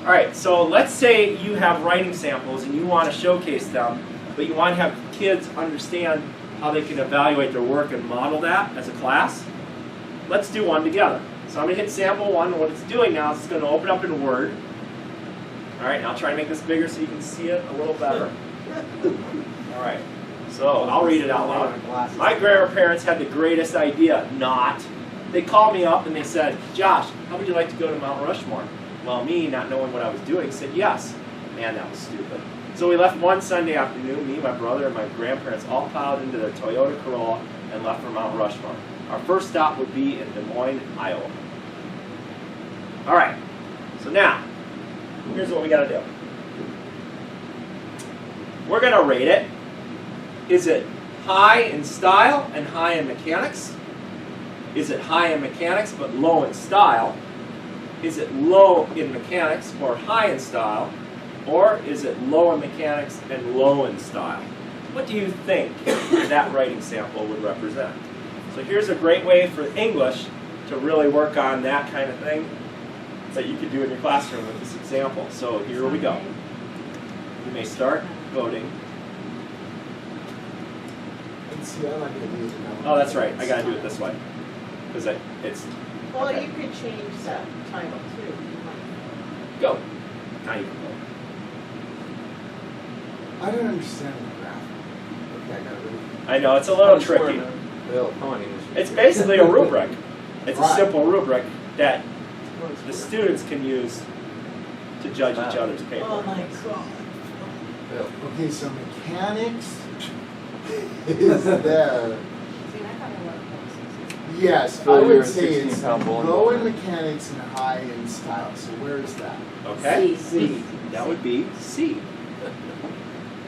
All right, so let's say you have writing samples and you want to showcase them, but you want to have kids understand how they can evaluate their work and model that as a class. Let's do one together. So I'm going to hit sample 1, and what it's doing now is it's going to open up in Word. All right, and I'll try to make this bigger so you can see it a little better. All right, so I'll read it out loud. My grandparents had the greatest idea, not. They called me up and they said, Josh, how would you like to go to Mount Rushmore? Well, me, not knowing what I was doing, said yes. Man, that was stupid. So we left one Sunday afternoon, me, my brother, and my grandparents all piled into their Toyota Corolla and left for Mount Rushmore. Our first stop would be in Des Moines, Iowa. All right, so now, here's what we got to do. We're going to rate it. Is it high in style and high in mechanics? Is it high in mechanics but low in style? Is it low in mechanics or high in style? Or is it low in mechanics and low in style? What do you think that writing sample would represent? So here's a great way for English to really work on that kind of thing that you could do in your classroom with this example. So here we go. You may start voting. Oh, that's right. I got to do it this way. Because it's... Well, okay. you could change that title too. Go. Now you can vote. I don't understand the graph. Okay, I got it. I know, it's a little tricky. It's basically a rubric. It's a simple rubric that the students can use to judge each other's paper. Oh my God. Okay, so mechanics is there. Yes, I would say it's low in mechanics and high in style. So where is that? Okay? C. That would be C.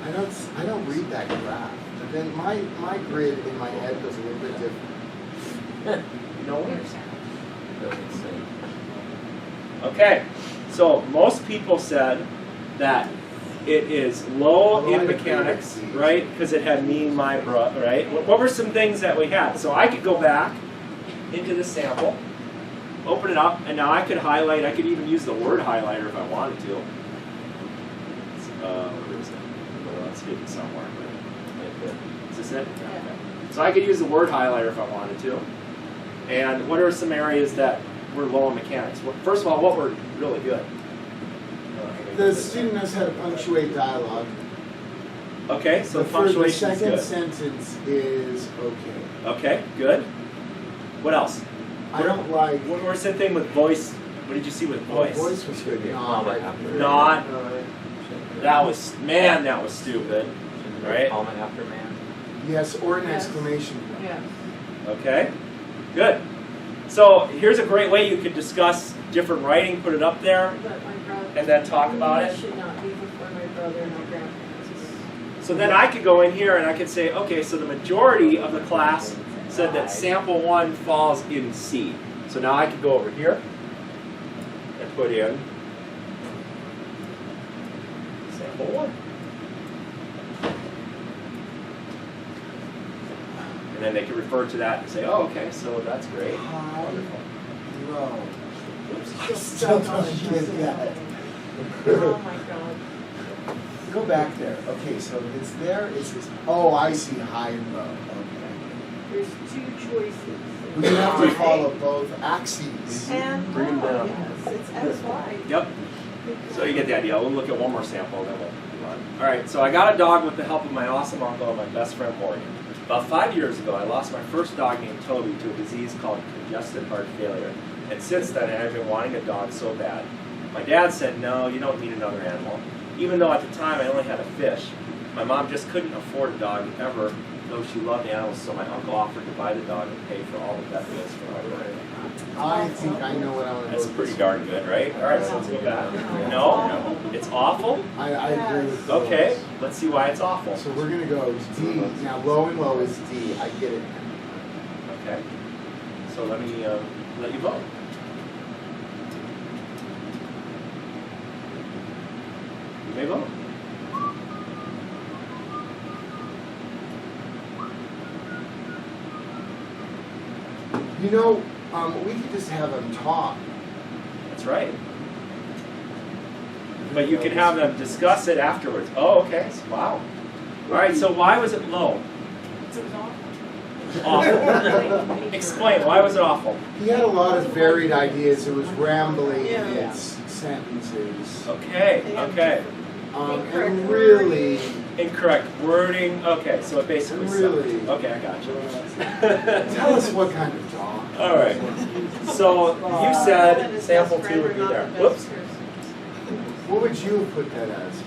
I don't read that graph. But then my grid in my head goes a little bit different. No one? Okay. So most people said that it is low in mechanics, right? Because it had me, my, right? What were some things that we had? So I could go back into the sample, open it up, and now I could highlight. I could even use the word highlighter if I wanted to. Where is it? Well, it's hidden somewhere. Is this it? Yeah. Okay. So I could use the word highlighter if I wanted to. And what are some areas that were low in mechanics? Well, first of all, what were really good? The student knows how to punctuate dialogue. Okay, so The punctuation is second good. sentence is okay. Okay, good. What else? I don't like. What was the thing with voice? What did you see with voice? Voice was good. Not. That was, man, that was stupid. Right? Comment after man. Yes, or an Yes. exclamation point. Yes. Okay, good. So here's a great way you could discuss different writing, put it up there, But my brother. and then talk about it. Should not be before my brother and my grandparents. So then I could go in here and I could say, okay, so the majority of the class said that sample 1 falls in C. So now I could go over here and put in sample 1. And then they could refer to that and say, oh, okay, so that's great. High, Wonderful. low. I I still don't get that. Oh my God. Go back there. Okay, so if it's there, it's this. Oh, I see. High and low. Okay. There's two choices. We have to follow both axes. And Bring 'em down. yes, it's X, Y. Yep. So you get the idea. We'll look at one more sample and then we'll move on. All right, so I got a dog with the help of my awesome uncle and my best friend Morgan. About 5 years ago, I lost my first dog named Toby to a disease called congestive heart failure. And since then, I've been wanting a dog so bad. My dad said, no, you don't need another animal. Even though at the time I only had a fish. My mom just couldn't afford a dog ever, though she loved animals, so my uncle offered to buy the dog and pay for all the vet bills for our dog. I think I know what I want to That's vote pretty this darn good, right? All right, so let's go back. No? It's awful? I agree with those. Okay, let's see why it's awful. So we're going to go D. Now, low and low is D. I get it now. Okay, so let me let you vote. You may vote. You know, we could just have them talk. That's right. But you can have them discuss it afterwards. Oh, okay. Wow. All right. So why was it low? It was awful. Awful. Explain. Why was it awful? He had a lot of varied ideas. It was rambling Yeah. in its sentences. Okay. Okay. And really, Incorrect wording. Okay. So it basically Really? sucked. Okay, I got you. tell us what kind of dog. All right. So you said sample 2 would be there. Whoops. What would you have put that as,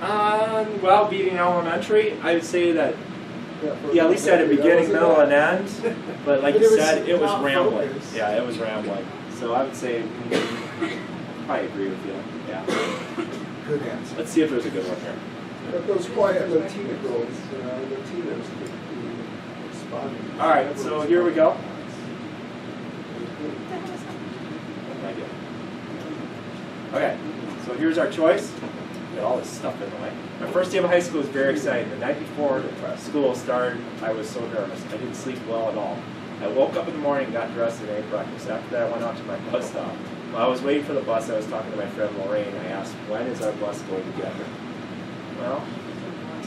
Mark? Well, being elementary, I would say that, yeah, at least at a beginning, middle, and end. But like But you it was said, it was not rambling. focused. Yeah, it was rambling. So I would say, I agree with you. Yeah. Good answer. Let's see if there's a good one here. But those quiet Latina girls, Latinos could be responding. All right, so here we go. Okay, so here's our choice. Get all this stuff in the way. My first day of high school was very exciting. The night before school started, I was so nervous. I didn't sleep well at all. I woke up in the morning, got dressed, and ate breakfast. After that, I went out to my bus stop. While I was waiting for the bus, I was talking to my friend Lorraine. I asked, when is our bus going to get here? Well,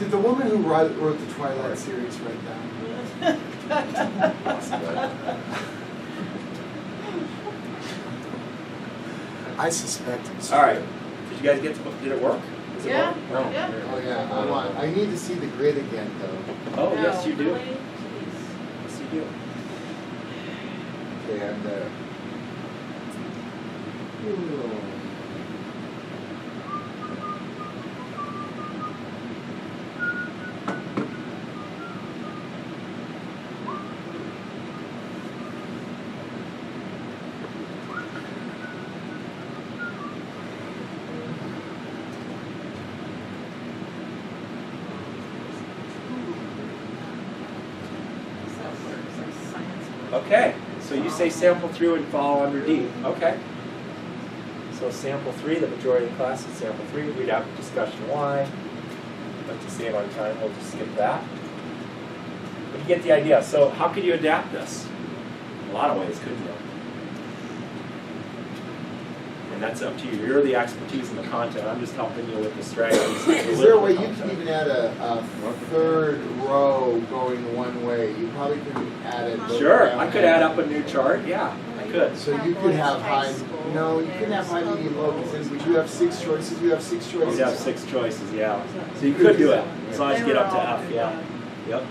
Did the woman who wrote the Twilight series write that? I suspect it's all right. Did you guys get to, did it work? Does it Yeah, work? No. yeah. Oh yeah, I need to see the grid again though. Oh, yes, you do. No, Yes, you do. Okay, I'm there. Okay, so you say sample 3 would fall under D. Okay. So sample 3, the majority of the class is sample 3. We'd have a discussion why. But to save on time, we'll just skip that. But you get the idea. So how could you adapt this? In a lot of ways, couldn't you? And that's up to you. You're the expertise in the content. I'm just helping you with the strategies. Is there a way you can even add a third row going one way? You probably could add it. Sure, I could add up a new chart. Yeah, I could. So you could have high. No, you couldn't have high, medium, low. Because would you have 6 choices? You have 6 choices. You'd have 6 choices, yeah. So you could do it as long as you get up to F, yeah. Yep.